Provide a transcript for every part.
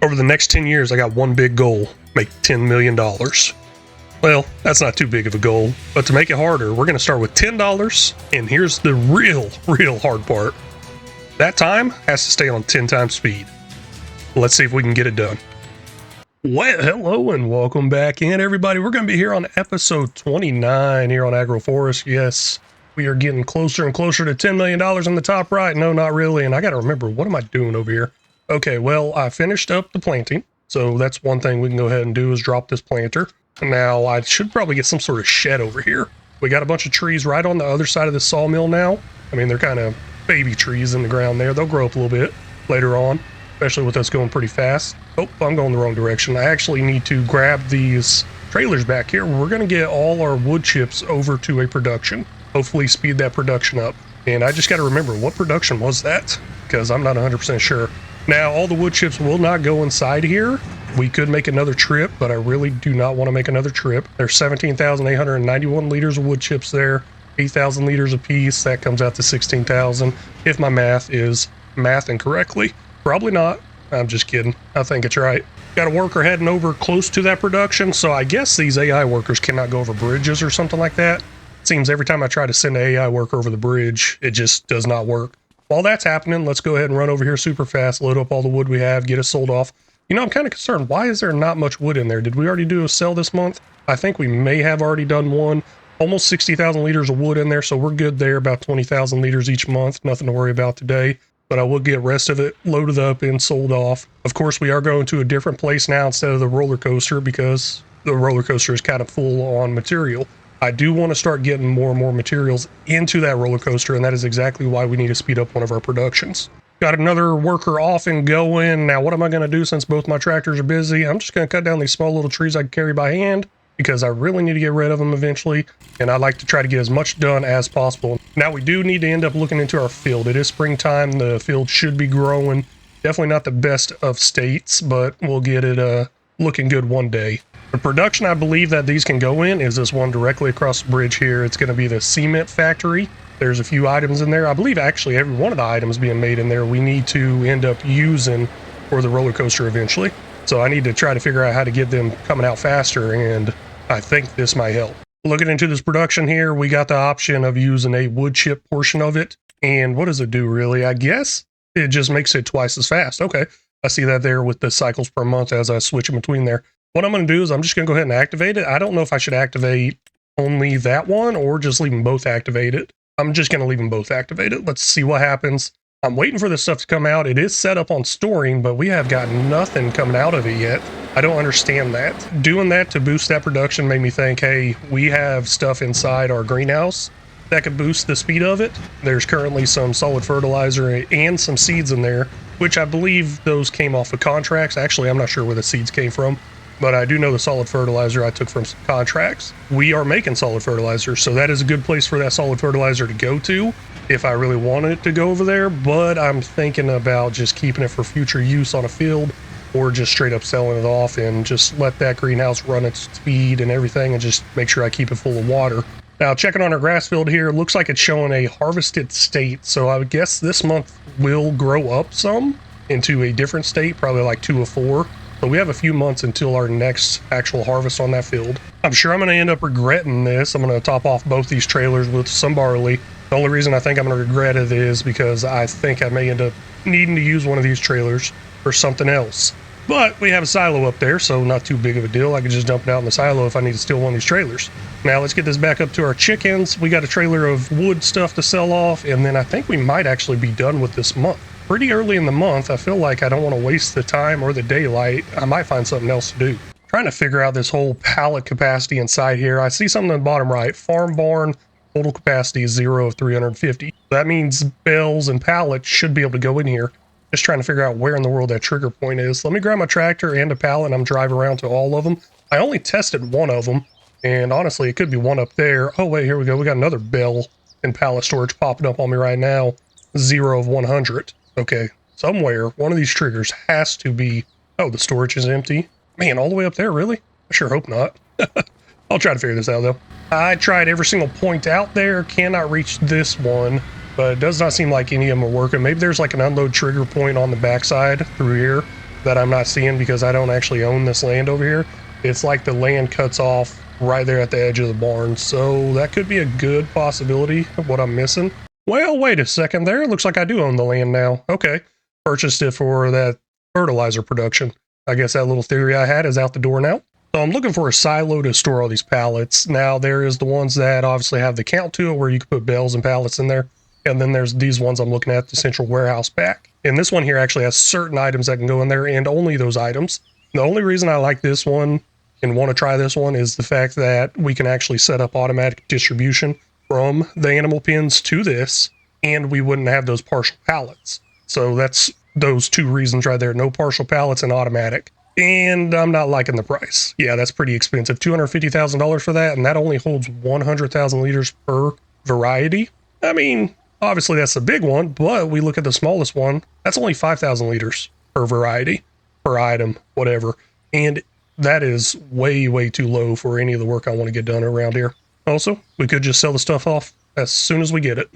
Over the next 10 years, I got one big goal: make $10 million. Well, that's not too big of a goal, but to make it harder, we're going to start with $10, and here's the real hard part. That time has to stay on 10 times speed. Let's see if we can get it done. Well, hello and welcome back in, everybody. We're going to be here on episode 29 here on AgroForests. Yes, we are getting closer and closer to $10 million in the top right. No, not really. And I got to remember, what am I doing over here? Okay, well, I finished up the planting. So that's one thing we can go ahead and do is drop this planter. Now, I should probably get some sort of shed over here. We got a bunch of trees right on the other side of the sawmill now. I mean, they're kind of baby trees in the ground there. They'll grow up a little bit later on, especially with us going pretty fast. Oh, I'm going the wrong direction. I actually need to grab these trailers back here. We're going to get all our wood chips over to a production. Hopefully speed that production up. And I just got to remember, what production was that? Because I'm not 100% sure. Now, all the wood chips will not go inside here. We could make another trip, but I really do not want to make another trip. There's 17,891 liters of wood chips there, 8,000 liters a piece. That comes out to 16,000. If my math is mathing correctly. Probably not. I'm just kidding. I think it's right. Got a worker heading over close to that production, so I guess these AI workers cannot go over bridges or something like that. It seems every time I try to send an AI worker over the bridge, it just does not work. While that's happening, let's go ahead and run over here super fast, load up all the wood we have, get it sold off. You know, I'm kind of concerned. Why is there not much wood in there? Did we already do a sell this month? I think we may have already done one. Almost 60,000 liters of wood in there, so we're good there, about 20,000 liters each month. Nothing to worry about today, but I will get rest of it loaded up and sold off. Of course, we are going to a different place now instead of the roller coaster because the roller coaster is kind of full on material. I do want to start getting more and more materials into that roller coaster, and that is exactly why we need to speed up one of our productions. Got another worker off and going. Now, what am I going to do since both my tractors are busy? I'm just going to cut down these small little trees I can carry by hand because I really need to get rid of them eventually, and I like to try to get as much done as possible. Now, we do need to end up looking into our field. It is springtime. The field should be growing. Definitely not the best of states, but we'll get it looking good one day. The production I believe that these can go in is this one directly across the bridge here. It's going to be the cement factory. There's a few items in there. I believe actually every one of the items being made in there we need to end up using for the roller coaster eventually. So I need to try to figure out how to get them coming out faster, and I think this might help. Looking into this production here, we got the option of using a wood chip portion of it. And what does it do really? I guess it just makes it twice as fast. Okay, I see that there with the cycles per month as I switch in between there. What I'm going to do is I'm just going to go ahead and activate it. I don't know if I should activate only that one or just leave them both activated. I'm just going to leave them both activated. Let's see what happens. I'm waiting for this stuff to come out. It is set up on storing, but we have got nothing coming out of it yet. I don't understand that. Doing that to boost that production made me think, hey, we have stuff inside our greenhouse that could boost the speed of it. There's currently some solid fertilizer and some seeds in there, which I believe those came off of contracts. Actually, I'm not sure where the seeds came from, but I do know the solid fertilizer I took from some contracts. We are making solid fertilizer, so that is a good place for that solid fertilizer to go to if I really want it to go over there, but I'm thinking about just keeping it for future use on a field or just straight up selling it off and just let that greenhouse run its speed and everything and just make sure I keep it full of water. Now, checking on our grass field here, looks like it's showing a harvested state, so I would guess this month will grow up some into a different state, probably like 2 of 4. So we have a few months until our next actual harvest on that field. I'm sure I'm going to end up regretting this. I'm going to top off both these trailers with some barley. The only reason I think I'm going to regret it is because I think I may end up needing to use one of these trailers for something else. But we have a silo up there, so not too big of a deal. I can just dump it out in the silo if I need to steal one of these trailers. Now let's get this back up to our chickens. We got a trailer of wood stuff to sell off, and then I think we might actually be done with this month. Pretty early in the month, I feel like I don't want to waste the time or the daylight. I might find something else to do. Trying to figure out this whole pallet capacity inside here. I see something in the bottom right. Farm barn, total capacity is 0 of 350. That means bales and pallets should be able to go in here. Just trying to figure out where in the world that trigger point is. Let me grab my tractor and a pallet and I'm driving around to all of them. I only tested one of them, and honestly, it could be one up there. Oh, wait, here we go. We got another bale and pallet storage popping up on me right now. 0 of 100. Okay, somewhere, one of these triggers has to be... Oh, the storage is empty. Man, all the way up there, really? I sure hope not. I'll try to figure this out, though. I tried every single point out there. Cannot reach this one, but it does not seem like any of them are working. Maybe there's like an unload trigger point on the backside through here that I'm not seeing because I don't actually own this land over here. It's like the land cuts off right there at the edge of the barn, so that could be a good possibility of what I'm missing. Well, wait a second there. Looks like I do own the land now. Okay. Purchased it for that fertilizer production. I guess that little theory I had is out the door now. So I'm looking for a silo to store all these pallets. Now there is the ones that obviously have the count to it where you can put bales and pallets in there. And then there's these ones I'm looking at, the central warehouse pack. And this one here actually has certain items that can go in there and only those items. The only reason I like this one and want to try this one is the fact that we can actually set up automatic distribution from the animal pens to this, and we wouldn't have those partial pallets. So that's those two reasons right there. No partial pallets and automatic. And I'm not liking the price. Yeah, that's pretty expensive. $250,000 for that, and that only holds 100,000 liters per variety. I mean, obviously that's a big one, but we look at the smallest one, that's only 5,000 liters per variety, per item, whatever. And that is way, way too low for any of the work I want to get done around here. Also, we could just sell the stuff off as soon as we get it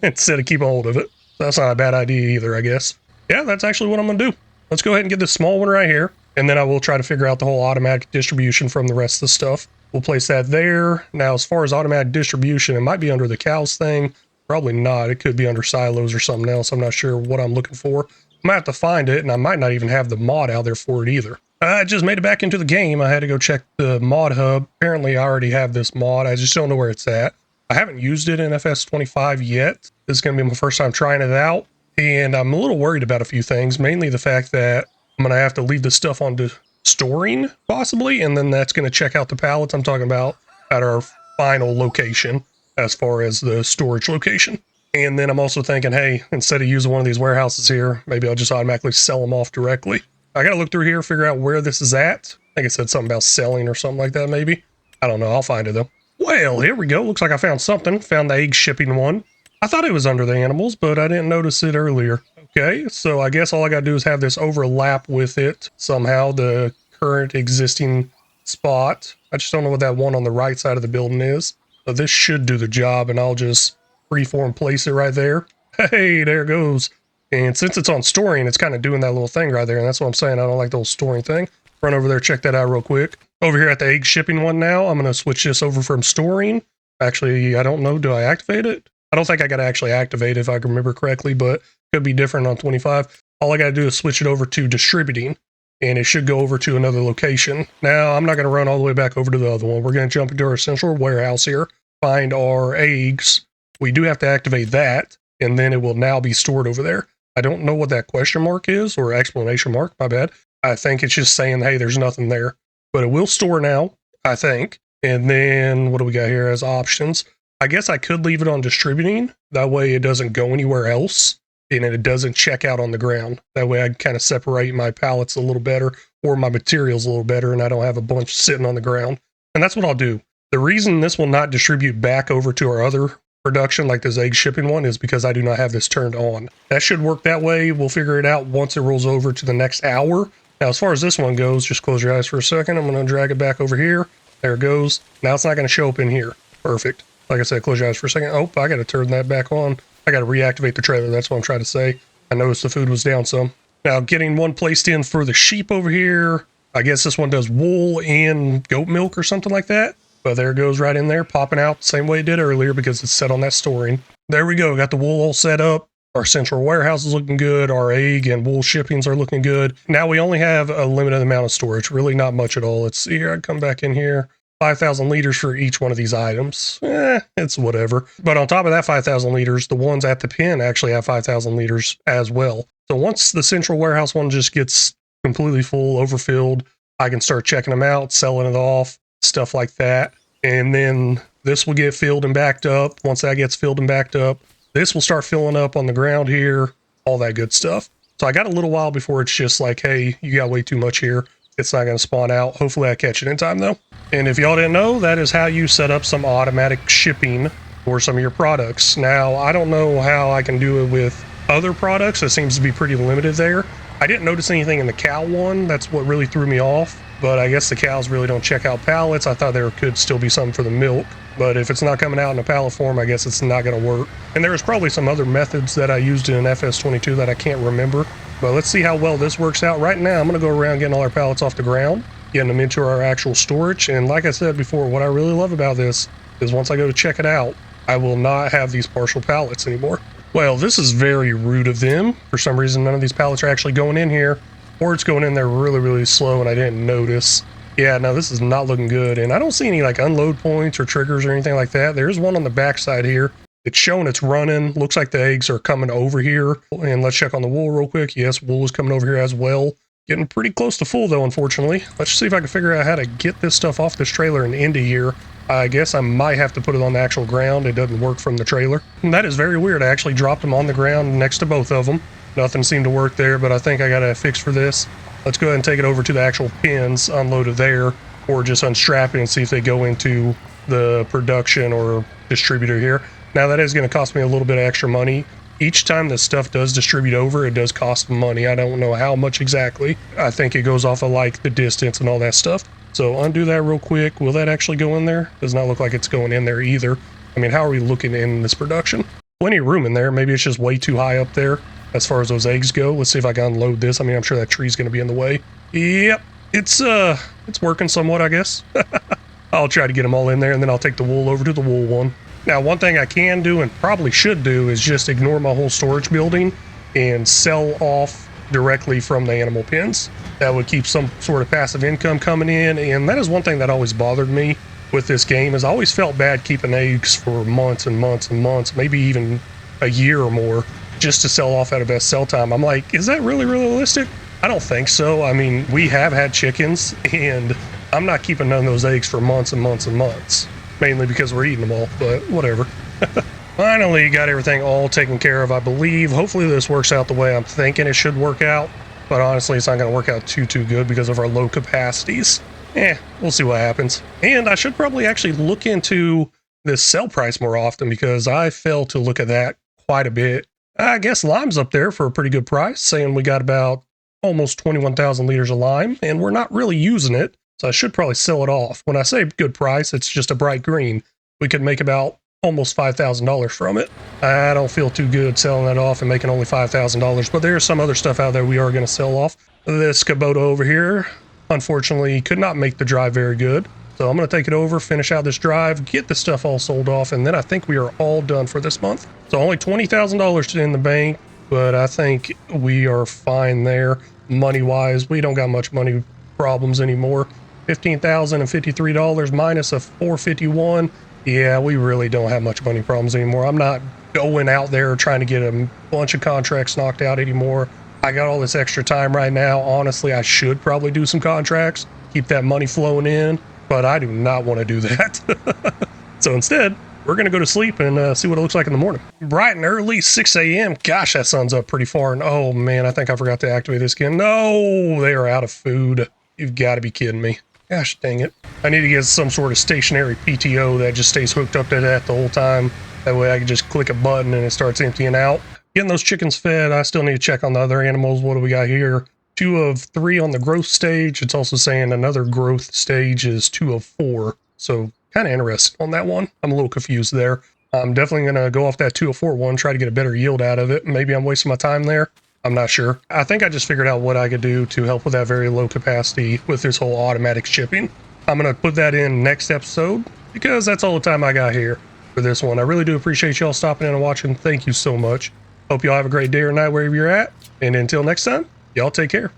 instead of keep a hold of it. That's not a bad idea either, I guess. Yeah, that's actually what I'm going to do. Let's go ahead and get this small one right here, and then I will try to figure out the whole automatic distribution from the rest of the stuff. We'll place that there. Now, as far as automatic distribution, it might be under the cows thing. Probably not. It could be under silos or something else. I'm not sure what I'm looking for. I might have to find it, and I might not even have the mod out there for it either. I just made it back into the game. I had to go check the mod hub. Apparently, I already have this mod. I just don't know where it's at. I haven't used it in FS25 yet. This is going to be my first time trying it out, and I'm a little worried about a few things, mainly the fact that I'm going to have to leave the stuff on to storing, possibly, and then that's going to check out the pallets I'm talking about at our final location as far as the storage location. And then I'm also thinking, hey, instead of using one of these warehouses here, maybe I'll just automatically sell them off directly. I got to look through here, figure out where this is at. I think it said something about selling or something like that, maybe. I don't know. I'll find it, though. Well, here we go. Looks like I found something. Found the egg shipping one. I thought it was under the animals, but I didn't notice it earlier. Okay, so I guess all I got to do is have this overlap with it somehow, the current existing spot. I just don't know what that one on the right side of the building is. So this should do the job, and I'll just freeform place it right there. Hey, there it goes. And since it's on storing, it's kind of doing that little thing right there, and that's what I'm saying. I don't like the whole storing thing. Run over there, check that out real quick. Over here at the egg shipping one now, I'm going to switch this over from storing. Actually, I don't know. Do I activate it? I don't think I got to actually activate it if I can remember correctly, but it could be different on 25. All I got to do is switch it over to distributing, and it should go over to another location. Now, I'm not going to run all the way back over to the other one. We're going to jump into our central warehouse here, find our eggs. We do have to activate that, and then it will now be stored over there. I don't know what that question mark is, or exclamation mark, my bad. I think it's just saying, hey, there's nothing there. But it will store now, I think. And then, what do we got here as options? I guess I could leave it on distributing. That way it doesn't go anywhere else, and it doesn't check out on the ground. That way I can kind of separate my pallets a little better, or my materials a little better, and I don't have a bunch sitting on the ground. And that's what I'll do. The reason this will not distribute back over to our other production, like this egg shipping one, is because I do not have this turned on. That should work that way. We'll figure it out once it rolls over to the next hour. Now, as far as this one goes, just close your eyes for a second. I'm going to drag it back over here. There it goes. Now it's not going to show up in here. Perfect. Like I said, close your eyes for a second. Oh, I got to turn that back on. I got to reactivate the trailer. That's what I'm trying to say. I noticed the food was down some. Now, getting one placed in for the sheep over here. I guess this one does wool and goat milk or something like that. But there it goes right in there, popping out the same way it did earlier because it's set on that storing. There we go. Got the wool all set up. Our central warehouse is looking good. Our egg and wool shippings are looking good. Now we only have a limited amount of storage. Really not much at all. Let's see here. I'd come back in here. 5,000 liters for each one of these items. It's whatever. But on top of that 5,000 liters, the ones at the pen actually have 5,000 liters as well. So once the central warehouse one just gets completely full, overfilled, I can start checking them out, selling it off, stuff like that. And then this will get filled and backed up. Once that gets filled and backed up, this will start filling up on the ground here, all that good stuff. So I got a little while before it's just like, hey, you got way too much here. It's not going to spawn out. Hopefully I catch it in time though. And if y'all didn't know, that is how you set up some automatic shipping for some of your products. Now, I don't know how I can do it with other products. It seems to be pretty limited there. I didn't notice anything in the cow one. That's what really threw me off. But I guess the cows really don't check out pallets. I thought there could still be something for the milk. But if it's not coming out in a pallet form, I guess it's not going to work. And there's probably some other methods that I used in FS22 that I can't remember. But let's see how well this works out. Right now, I'm going to go around getting all our pallets off the ground, getting them into our actual storage. And like I said before, what I really love about this is once I go to check it out, I will not have these partial pallets anymore. Well, this is very rude of them. For some reason, none of these pallets are actually going in here, or it's going in there really, really slow and I didn't notice. Yeah, no, this is not looking good. And I don't see any like unload points or triggers or anything like that. There's one on the back side here. It's showing it's running. Looks like the eggs are coming over here. And let's check on the wool real quick. Yes, wool is coming over here as well. Getting pretty close to full though, unfortunately. Let's see if I can figure out how to get this stuff off this trailer and into here. I guess I might have to put it on the actual ground. It doesn't work from the trailer. And that is very weird. I actually dropped them on the ground next to both of them. Nothing seemed to work there, but I think I got a fix for this. Let's go ahead and take it over to the actual pins, unload it there, or just unstrap it and see if they go into the production or distributor here. Now that is going to cost me a little bit of extra money. Each time this stuff does distribute over, it does cost money. I don't know how much exactly. I think it goes off of like the distance and all that stuff. So undo that real quick. Will that actually go in there? Does not look like it's going in there either. I mean, how are we looking in this production? Plenty of room in there. Maybe it's just way too high up there as far as those eggs go. Let's see if I can unload this. I mean, I'm sure that tree's going to be in the way. Yep, it's working somewhat, I guess. I'll try to get them all in there, and then I'll take the wool over to the wool one. Now, one thing I can do and probably should do is just ignore my whole storage building and sell off directly from the animal pens. That would keep some sort of passive income coming in, and that is one thing that always bothered me with this game is I always felt bad keeping eggs for months and months and months, maybe even a year or more, just to sell off at a best sell time. I'm like, is that really realistic? I don't think so. I mean, we have had chickens, and I'm not keeping none of those eggs for months and months and months, mainly because we're eating them all, but whatever. Finally got everything all taken care of, I believe. Hopefully this works out the way I'm thinking it should work out, but honestly, it's not going to work out too good because of our low capacities. We'll see what happens. And I should probably actually look into this sell price more often because I fail to look at that quite a bit. I guess lime's up there for a pretty good price, saying we got about almost 21,000 liters of lime, and we're not really using it, so I should probably sell it off. When I say good price, it's just a bright green. We could make about almost $5,000 from it. I don't feel too good selling that off and making only $5,000, but there's some other stuff out there we are going to sell off. This Kubota over here, unfortunately, could not make the drive very good. So I'm going to take it over, finish out this drive, get the stuff all sold off, and then I think we are all done for this month. So only $20,000 in the bank, but I think we are fine there. Money-wise, we don't got much money problems anymore. $15,053 minus a $451. Yeah, we really don't have much money problems anymore. I'm not going out there trying to get a bunch of contracts knocked out anymore. I got all this extra time right now. Honestly, I should probably do some contracts, keep that money flowing in, but I do not want to do that. So instead, we're going to go to sleep and see what it looks like in the morning. Bright and early, 6 a.m. Gosh, that sun's up pretty far. And oh man, I think I forgot to activate this again. No, they are out of food. You've got to be kidding me. Gosh dang it. I need to get some sort of stationary PTO that just stays hooked up to that the whole time. That way I can just click a button and it starts emptying out. Getting those chickens fed, I still need to check on the other animals. What do we got here? 2 of 3 on the growth stage. It's also saying another growth stage is 2 of 4. So kind of interesting on that one. I'm a little confused there. I'm definitely going to go off that 2 of 4 one, try to get a better yield out of it. Maybe I'm wasting my time there. I'm not sure. I think I just figured out what I could do to help with that very low capacity with this whole automatic shipping. I'm going to put that in next episode because that's all the time I got here for this one. I really do appreciate y'all stopping in and watching. Thank you so much. Hope y'all have a great day or night wherever you're at. And until next time, y'all take care.